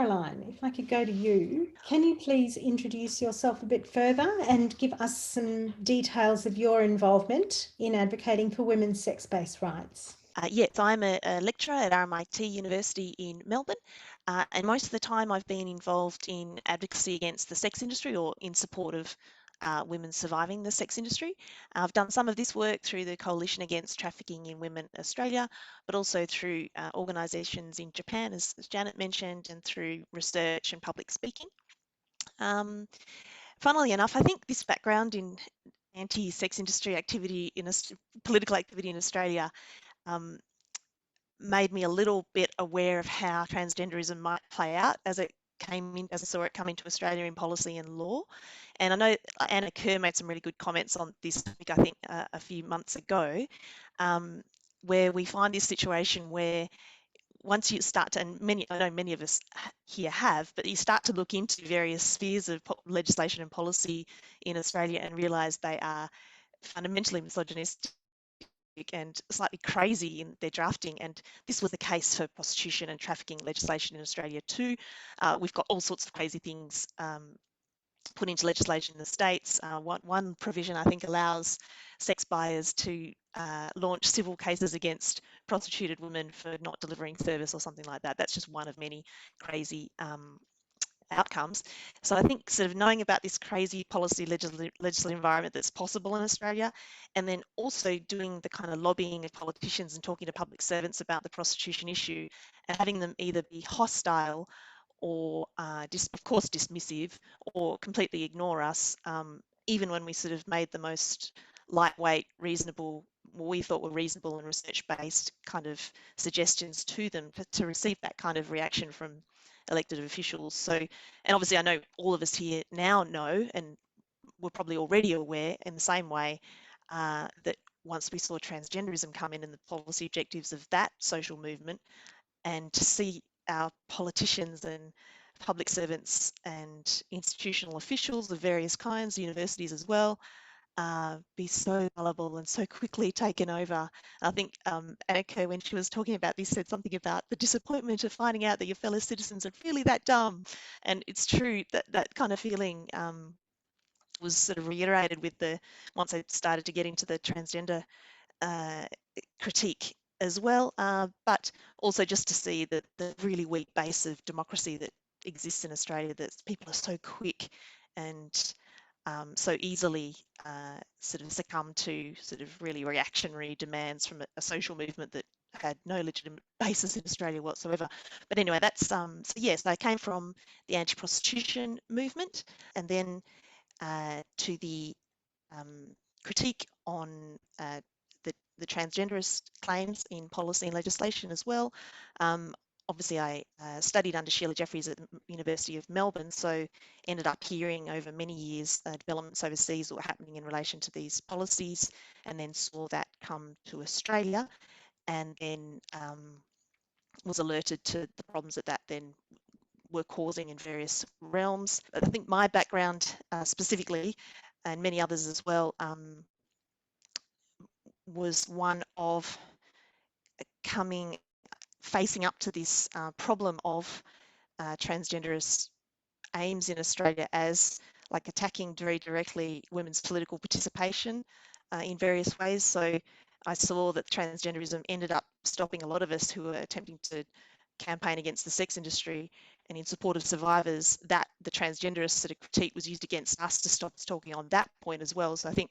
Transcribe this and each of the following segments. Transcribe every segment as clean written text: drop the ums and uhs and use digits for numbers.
Caroline, if I could go to you, can you please introduce yourself a bit further and give us some details of your involvement in advocating for women's sex-based rights? Yes, I'm a lecturer at RMIT University in Melbourne, and most of the time I've been involved in advocacy against the sex industry or in support of women surviving the sex industry. I've done some of this work through the Coalition Against Trafficking in Women Australia, but also through organisations in Japan, as Janet mentioned, and through research and public speaking. Funnily enough, I think this background in anti-sex industry activity, political activity in Australia, made me a little bit aware of how transgenderism might play out as I saw it come into Australia in policy and law. And I know Anna Kerr made some really good comments on this topic, I think, a few months ago, where we find this situation where once you start to, and I know many of us here have, but you start to look into various spheres of legislation and policy in Australia and realise they are fundamentally misogynistic and slightly crazy in their drafting, and this was the case for prostitution and trafficking legislation in Australia too. We've got all sorts of crazy things put into legislation in the States. One provision, I think, allows sex buyers to launch civil cases against prostituted women for not delivering service or something like that. That's just one of many crazy outcomes. So I think sort of knowing about this crazy policy legislative environment that's possible in Australia, and then also doing the kind of lobbying of politicians and talking to public servants about the prostitution issue and having them either be hostile or of course dismissive or completely ignore us, even when we sort of made the most lightweight, reasonable, what we thought were reasonable and research-based kind of suggestions to them, to receive that kind of reaction from elected officials. So, and obviously I know all of us here now know, and we're probably already aware in the same way, that once we saw transgenderism come in and the policy objectives of that social movement, and to see our politicians and public servants and institutional officials of various kinds, universities as well, be so gullible and so quickly taken over. I think Annika, when she was talking about this, said something about the disappointment of finding out that your fellow citizens are really that dumb. And it's true that that kind of feeling was sort of reiterated with once I started to get into the transgender critique as well, but also just to see the really weak base of democracy that exists in Australia, that people are so quick and so easily sort of succumb to sort of really reactionary demands from a social movement that had no legitimate basis in Australia whatsoever. But anyway, that's so yes, I came from the anti-prostitution movement, and then to the critique on the transgenderist claims in policy and legislation as well. Obviously, I studied under Sheila Jeffries at the University of Melbourne, so ended up hearing over many years developments overseas that were happening in relation to these policies, and then saw that come to Australia, and then was alerted to the problems that then were causing in various realms. But I think my background specifically, and many others as well, was one of facing up to this problem of transgenderist aims in Australia as like attacking very directly women's political participation in various ways. So I saw that transgenderism ended up stopping a lot of us who were attempting to campaign against the sex industry and in support of survivors, that the transgenderist sort of critique was used against us to stop us talking on that point as well. So I think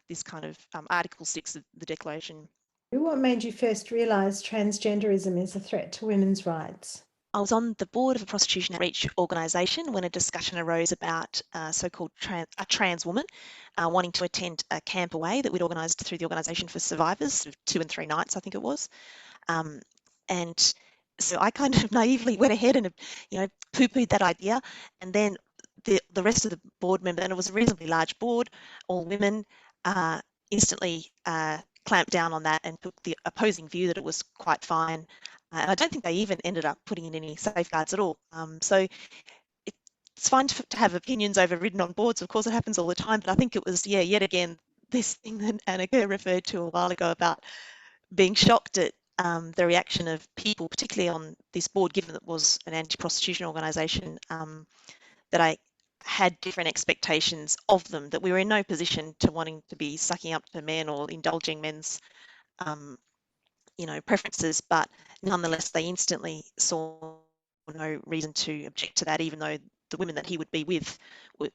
this kind of Article 6 of the Declaration. What made you first realise transgenderism is a threat to women's rights? I was on the board of a prostitution outreach organisation when a discussion arose about so-called a trans woman wanting to attend a camp away that we'd organised through the organisation for survivors, sort of 2 and 3 nights, I think it was. And so I kind of naively went ahead and, poo-pooed that idea. And then the rest of the board members, and it was a reasonably large board, all women, instantly clamped down on that and took the opposing view that it was quite fine. And I don't think they even ended up putting in any safeguards at all. So it's fine to have opinions overridden on boards. Of course, it happens all the time. But I think it was, yet again, this thing that Annika referred to a while ago about being shocked at the reaction of people, particularly on this board, given that it was an anti-prostitution organisation, that I had different expectations of them, that we were in no position to wanting to be sucking up to men or indulging men's preferences, but nonetheless they instantly saw no reason to object to that, even though the women that he would be with were,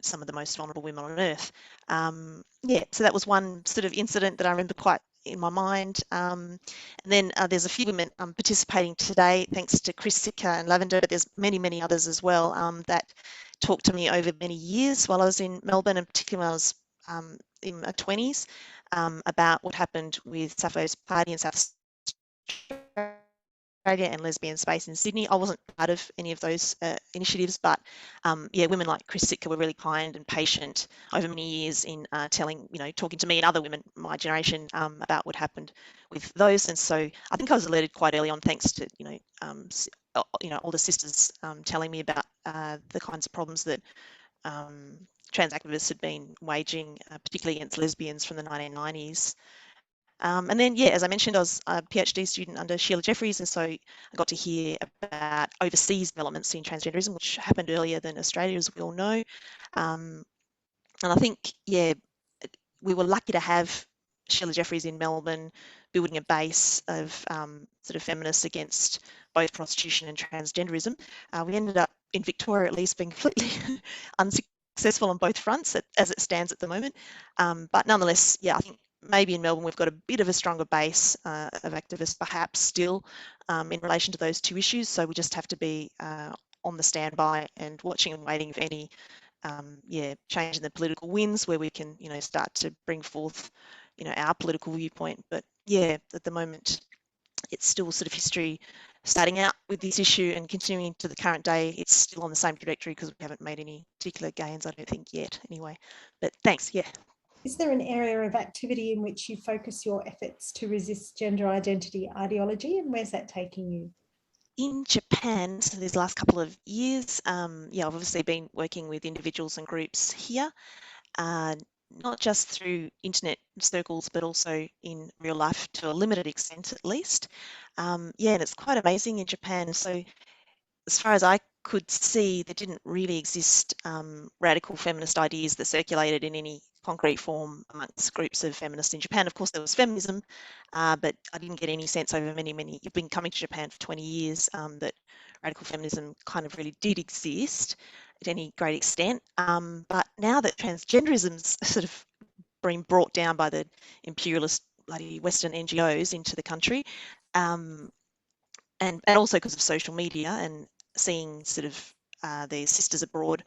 some of the most vulnerable women on earth. Yeah, so that was one sort of incident that I remember quite in my mind. And then there's a few women participating today, thanks to Chris Sitka and Lavender, but there's many, many others as well that talked to me over many years while I was in Melbourne, and particularly when I was in my 20s, about what happened with Sappho's Party in South Australia and Lesbian Space in Sydney. I wasn't part of any of those initiatives, but yeah, women like Chris Sitka were really kind and patient over many years in telling, talking to me and other women my generation about what happened with those. And so I think I was alerted quite early on, thanks to all the sisters telling me about the kinds of problems that trans activists had been waging, particularly against lesbians from the 1990s. And then, yeah, as I mentioned, I was a PhD student under Sheila Jeffries, and so I got to hear about overseas developments in transgenderism, which happened earlier than Australia, as we all know. And I think, yeah, we were lucky to have Sheila Jeffries in Melbourne building a base of sort of feminists against both prostitution and transgenderism. We ended up, in Victoria at least, being completely unsuccessful on both fronts as it stands at the moment. But nonetheless, yeah, I think maybe in Melbourne we've got a bit of a stronger base of activists perhaps still in relation to those two issues. So we just have to be on the standby and watching and waiting for any change in the political winds where we can, start to bring forth, our political viewpoint. But yeah, at the moment, it's still sort of history starting out with this issue and continuing to the current day. It's still on the same trajectory because we haven't made any particular gains, I don't think, yet anyway. But thanks, yeah. Is there an area of activity in which you focus your efforts to resist gender identity ideology, and where's that taking you? In Japan, so these last couple of years, I've obviously been working with individuals and groups here, not just through internet circles, but also in real life to a limited extent at least. And it's quite amazing in Japan. So as far as I could see, there didn't really exist radical feminist ideas that circulated in any concrete form amongst groups of feminists in Japan. Of course, there was feminism, but I didn't get any sense over you've been coming to Japan for 20 years, that radical feminism kind of really did exist at any great extent. But now that transgenderism's sort of been brought down by the imperialist bloody Western NGOs into the country, and also because of social media and seeing sort of their sisters abroad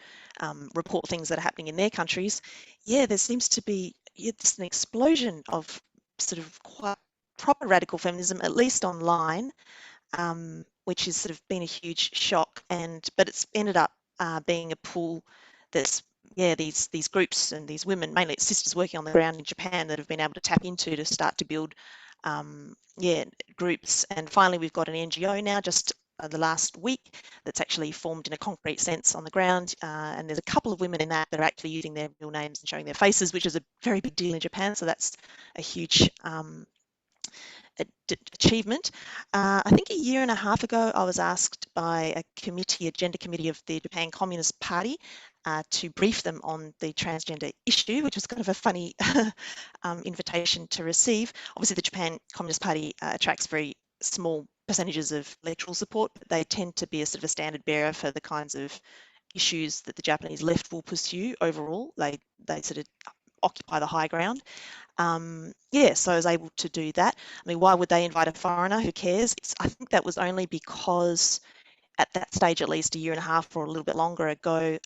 report things that are happening in their countries, there seems to be just an explosion of sort of quite proper radical feminism, at least online, which has sort of been a huge shock. But it's ended up being a pool that's these groups and these women, mainly it's sisters working on the ground in Japan, that have been able to tap into to start to build groups. And finally, we've got an NGO now, just the last week, that's actually formed in a concrete sense on the ground. And there's a couple of women in that are actually using their real names and showing their faces, which is a very big deal in Japan. So that's a huge achievement. I think a year and a half ago, I was asked by a gender committee of the Japan Communist Party to brief them on the transgender issue, which was kind of a funny invitation to receive. Obviously, the Japan Communist Party attracts very small percentages of electoral support, but they tend to be a sort of a standard bearer for the kinds of issues that the Japanese left will pursue overall. They sort of occupy the high ground. So I was able to do that. I mean, why would they invite a foreigner? Who cares? I think that was only because at that stage, at least a year and a half or a little bit longer ago,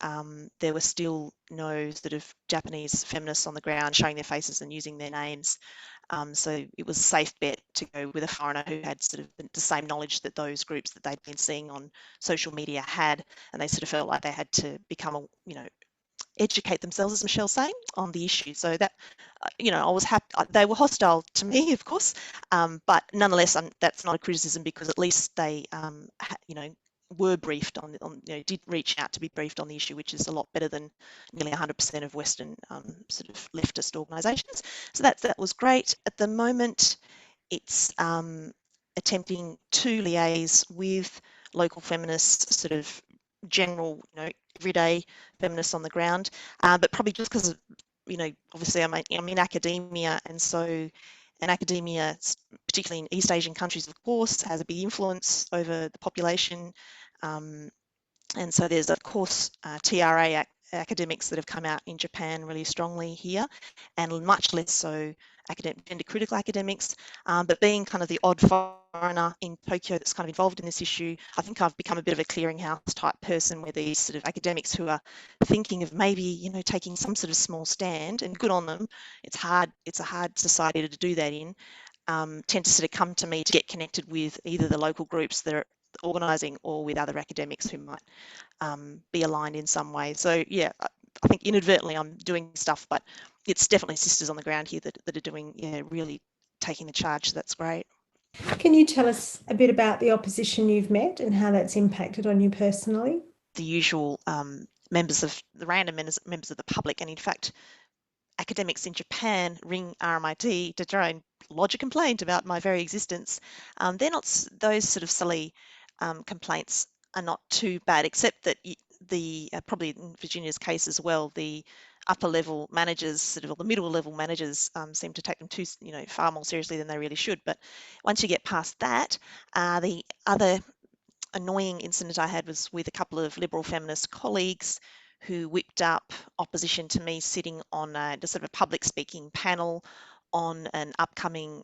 there were still no sort of Japanese feminists on the ground showing their faces and using their names. So it was a safe bet to go with a foreigner who had sort of the same knowledge that those groups that they'd been seeing on social media had, and they sort of felt like they had to become educate themselves, as Michelle's saying, on the issue. So that, I was happy. They were hostile to me, of course, but nonetheless, that's not a criticism, because at least they, were briefed on, did reach out to be briefed on the issue, which is a lot better than nearly 100% of Western sort of leftist organisations. So that was great. At the moment, it's attempting to liaise with local feminists, sort of general, everyday feminists on the ground, but probably just because, obviously I'm in academia, and so academia, particularly in East Asian countries, of course, has a big influence over the population. And so there's, of course, TRA academics that have come out in Japan really strongly here, and much less so gender critical academics. But being kind of the odd foreigner in Tokyo that's kind of involved in this issue, I think I've become a bit of a clearinghouse type person, where these sort of academics who are thinking of maybe, taking some sort of small stand, and good on them. It's a hard society to do that in. Tend to sort of come to me to get connected with either the local groups that are organising, or with other academics who might be aligned in some way. So yeah, I think inadvertently I'm doing stuff, but it's definitely sisters on the ground here that are doing, really taking the charge. So that's great. Can you tell us a bit about the opposition you've met and how that's impacted on you personally? The usual members of the the public, and in fact, academics in Japan ring RMIT to try and lodge a complaint about my very existence. They're not, those sort of silly complaints are not too bad, except that the probably in Virginia's case as well, the upper level managers, sort of, or the middle level managers, seem to take them too, far more seriously than they really should. But once you get past that, the other annoying incident I had was with a couple of liberal feminist colleagues who whipped up opposition to me sitting on just sort of a public speaking panel on an upcoming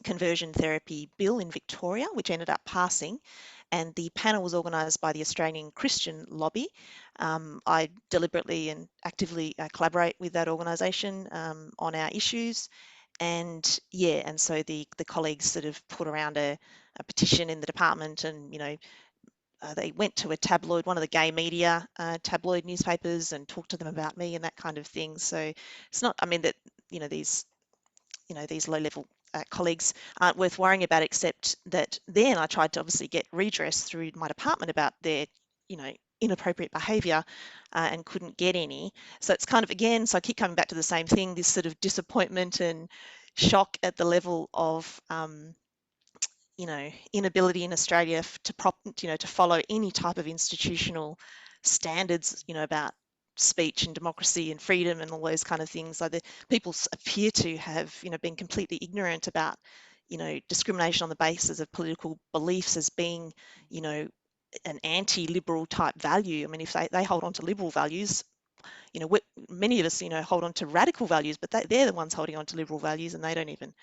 conversion therapy bill in Victoria, which ended up passing. And the panel was organised by the Australian Christian Lobby. I deliberately and actively collaborate with that organisation on our issues. And so the colleagues sort of put around a petition in the department, and they went to a tabloid, one of the gay media tabloid newspapers, and talked to them about me and that kind of thing. So it's not, I mean, that these low-level colleagues aren't worth worrying about, except that then I tried to obviously get redress through my department about their inappropriate behaviour, and couldn't get any. So it's kind of, again, so I keep coming back to the same thing, this sort of disappointment and shock at the level of inability in Australia to follow any type of institutional standards, about speech and democracy and freedom and all those kind of things. So the people appear to have, been completely ignorant about, discrimination on the basis of political beliefs as being, an anti-liberal type value. I mean, if they hold on to liberal values, many of us, hold on to radical values, but they're the ones holding on to liberal values, and they don't even,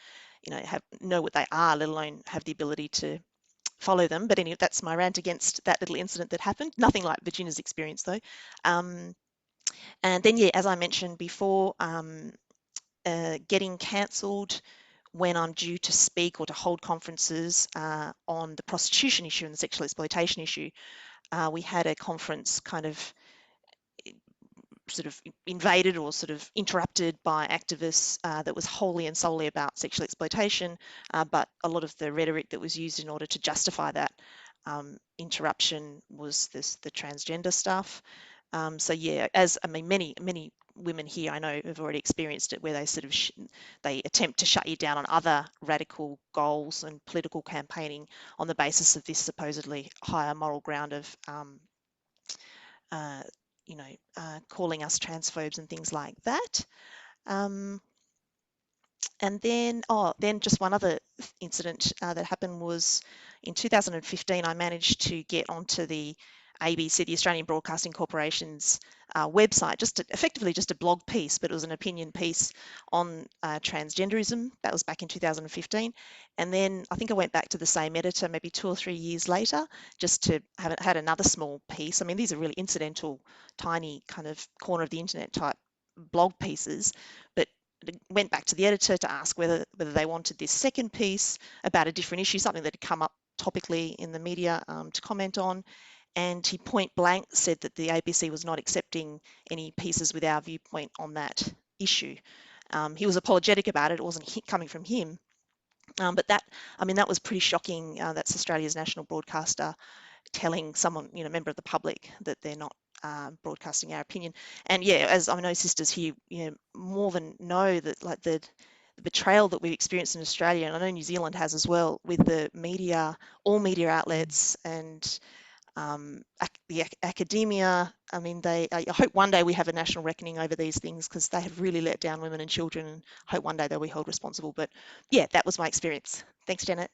know what they are, let alone have the ability to follow them. But anyway, that's my rant against that little incident that happened. Nothing like Virginia's experience, though. And then, as I mentioned before, getting cancelled when I'm due to speak or to hold conferences on the prostitution issue and the sexual exploitation issue. We had a conference kind of sort of invaded or sort of interrupted by activists that was wholly and solely about sexual exploitation, but a lot of the rhetoric that was used in order to justify that interruption was the transgender stuff. So many women here I know have already experienced it, where they sort of they attempt to shut you down on other radical goals and political campaigning on the basis of this supposedly higher moral ground of calling us transphobes and things like that. And then just one other incident that happened was in 2015. I managed to get onto the ABC, the Australian Broadcasting Corporation's website, effectively just a blog piece, but it was an opinion piece on transgenderism. That was back in 2015. And then I think I went back to the same editor maybe 2 or 3 years later, just to have had another small piece. I mean, these are really incidental, tiny kind of corner of the internet type blog pieces, but went back to the editor to ask whether they wanted this second piece about a different issue, something that had come up topically in the media, to comment on. And he point blank said that the ABC was not accepting any pieces with our viewpoint on that issue. He was apologetic about it. It wasn't coming from him. But that was pretty shocking. That's Australia's national broadcaster telling someone, member of the public, that they're not broadcasting our opinion. And as I know sisters here, more than know that, like, the betrayal that we've experienced in Australia, and I know New Zealand has as well, with the media, all media outlets, and the academia. I mean, I hope one day we have a national reckoning over these things, because they have really let down women and children, and hope one day they'll be held responsible. But yeah, that was my experience. Thanks, Janet.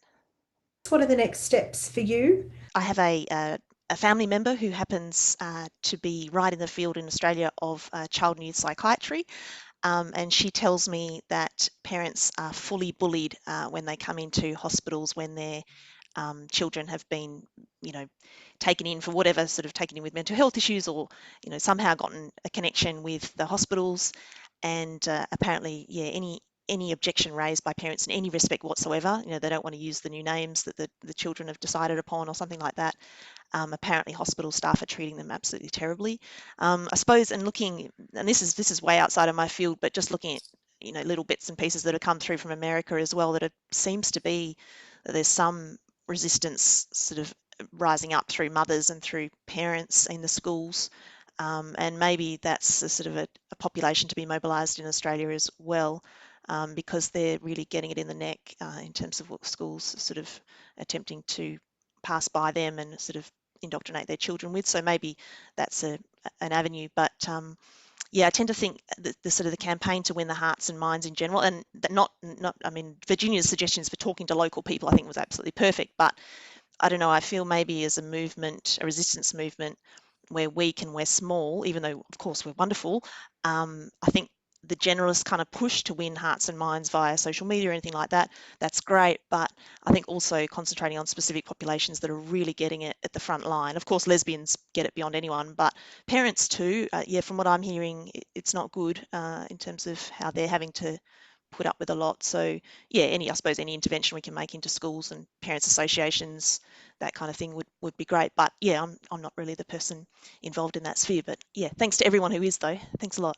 What are the next steps for you? I have a family member who happens to be right in the field in Australia of child and youth psychiatry. And she tells me that parents are fully bullied when they come into hospitals, when their children have been, taken in for whatever, sort of taken in with mental health issues, or, somehow gotten a connection with the hospitals. And apparently, yeah, any objection raised by parents in any respect whatsoever, they don't want to use the new names that the children have decided upon or something like that. Apparently hospital staff are treating them absolutely terribly. I suppose, and this is way outside of my field, but just looking at little bits and pieces that have come through from America as well, that it seems to be that there's some resistance sort of rising up through mothers and through parents in the schools. And maybe that's a sort of a population to be mobilised in Australia as well, because they're really getting it in the neck in terms of what schools are sort of attempting to pass by them and sort of indoctrinate their children with. So maybe that's an avenue. But yeah, I tend to think the sort of the campaign to win the hearts and minds in general, and not I mean, Virginia's suggestions for talking to local people I think was absolutely perfect, but I don't know, I feel maybe as a movement, a resistance movement, we're weak and we're small, even though of course we're wonderful. I think the generalist kind of push to win hearts and minds via social media or anything like that, that's great. But I think also concentrating on specific populations that are really getting it at the front line. Of course, lesbians get it beyond anyone, but parents too. Yeah, from what I'm hearing, it's not good in terms of how they're having to put up with a lot. So yeah, I suppose any intervention we can make into schools and parents associations, that kind of thing would be great. But yeah, I'm not really the person involved in that sphere. But yeah, thanks to everyone who is though. Thanks a lot.